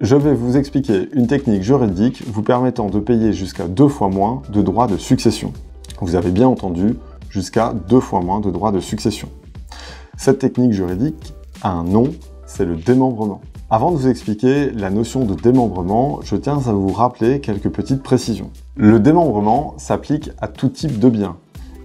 Je vais vous expliquer une technique juridique vous permettant de payer jusqu'à 2 fois moins de droits de succession. Vous avez bien entendu, jusqu'à 2 fois moins de droits de succession. Cette technique juridique a un nom, c'est le démembrement. Avant de vous expliquer la notion de démembrement, je tiens à vous rappeler quelques petites précisions. Le démembrement s'applique à tout type de biens.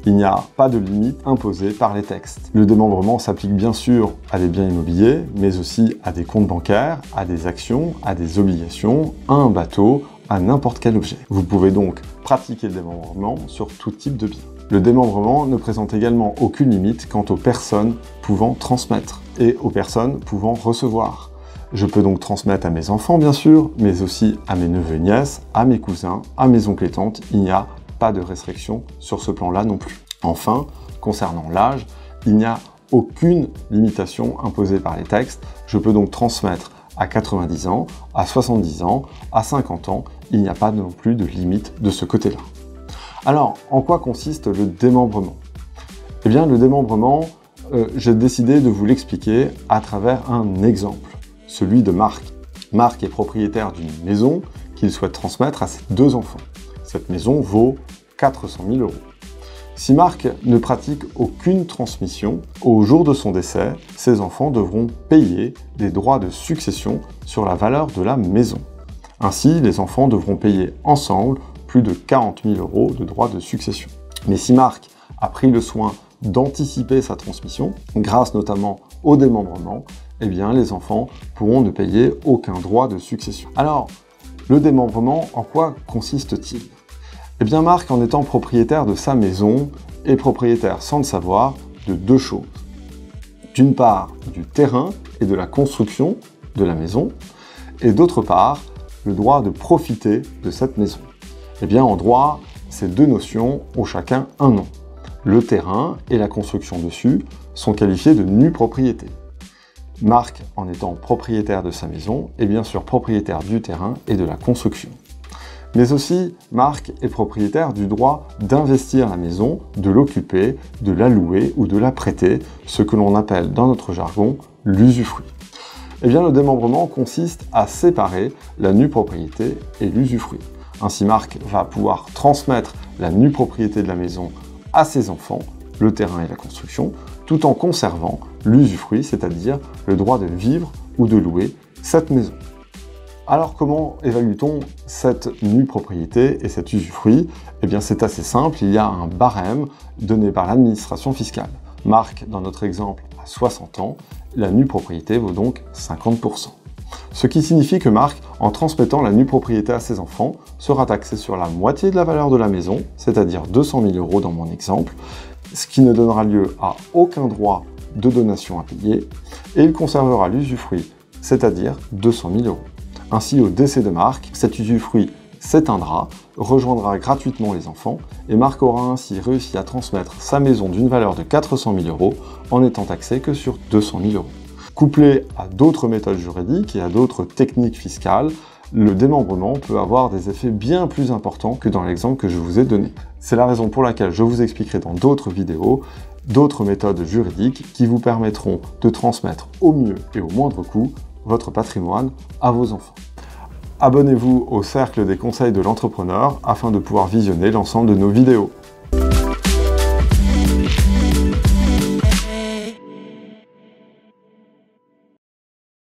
Il n'y a pas de limite imposée par les textes. Le démembrement s'applique bien sûr à des biens immobiliers, mais aussi à des comptes bancaires, à des actions, à des obligations, à un bateau, à n'importe quel objet. Vous pouvez donc pratiquer le démembrement sur tout type de biens. Le démembrement ne présente également aucune limite quant aux personnes pouvant transmettre et aux personnes pouvant recevoir. Je peux donc transmettre à mes enfants bien sûr, mais aussi à mes neveux et nièces, à mes cousins, à mes oncles et tantes. Il n'y a pas de restriction sur ce plan-là non plus. Enfin, concernant l'âge, il n'y a aucune limitation imposée par les textes. Je peux donc transmettre à 90 ans, à 70 ans, à 50 ans. Il n'y a pas non plus de limite de ce côté-là. Alors, en quoi consiste le démembrement? Eh bien, le démembrement, j'ai décidé de vous l'expliquer à travers un exemple, celui de Marc. Marc est propriétaire d'une maison qu'il souhaite transmettre à ses 2 enfants. Cette maison vaut 400 000 €. Si Marc ne pratique aucune transmission, au jour de son décès, ses enfants devront payer des droits de succession sur la valeur de la maison. Ainsi, les enfants devront payer ensemble plus de 40 000 € de droits de succession. Mais si Marc a pris le soin d'anticiper sa transmission, grâce notamment au démembrement, eh bien les enfants pourront ne payer aucun droit de succession. Alors, le démembrement, en quoi consiste-t-il? Eh bien Marc, en étant propriétaire de sa maison, est propriétaire sans le savoir de 2 choses. D'une part, du terrain et de la construction de la maison, et d'autre part, le droit de profiter de cette maison. Eh bien en droit, ces 2 notions ont chacun un nom. Le terrain et la construction dessus sont qualifiés de nue propriété. Marc, en étant propriétaire de sa maison, est bien sûr propriétaire du terrain et de la construction. Mais aussi, Marc est propriétaire du droit d'investir la maison, de l'occuper, de la louer ou de la prêter, ce que l'on appelle dans notre jargon l'usufruit. Eh bien, le démembrement consiste à séparer la nue propriété et l'usufruit. Ainsi, Marc va pouvoir transmettre la nue propriété de la maison à ses enfants, le terrain et la construction, tout en conservant l'usufruit, c'est-à-dire le droit de vivre ou de louer cette maison. Alors comment évalue-t-on cette nue propriété et cet usufruit? Eh bien c'est assez simple, il y a un barème donné par l'administration fiscale. Marc, dans notre exemple, a 60 ans, la nue propriété vaut donc 50%. Ce qui signifie que Marc, en transmettant la nue propriété à ses enfants, sera taxé sur la moitié de la valeur de la maison, c'est-à-dire 200 000 € dans mon exemple, ce qui ne donnera lieu à aucun droit de donation à payer, et il conservera l'usufruit, c'est-à-dire 200 000 €. Ainsi, au décès de Marc, cet usufruit s'éteindra, rejoindra gratuitement les enfants, et Marc aura ainsi réussi à transmettre sa maison d'une valeur de 400 000 € en n'étant taxé que sur 200 000 €. Couplé à d'autres méthodes juridiques et à d'autres techniques fiscales, le démembrement peut avoir des effets bien plus importants que dans l'exemple que je vous ai donné. C'est la raison pour laquelle je vous expliquerai dans d'autres vidéos d'autres méthodes juridiques qui vous permettront de transmettre au mieux et au moindre coût votre patrimoine à vos enfants. Abonnez-vous au Cercle des conseils de l'entrepreneur afin de pouvoir visionner l'ensemble de nos vidéos.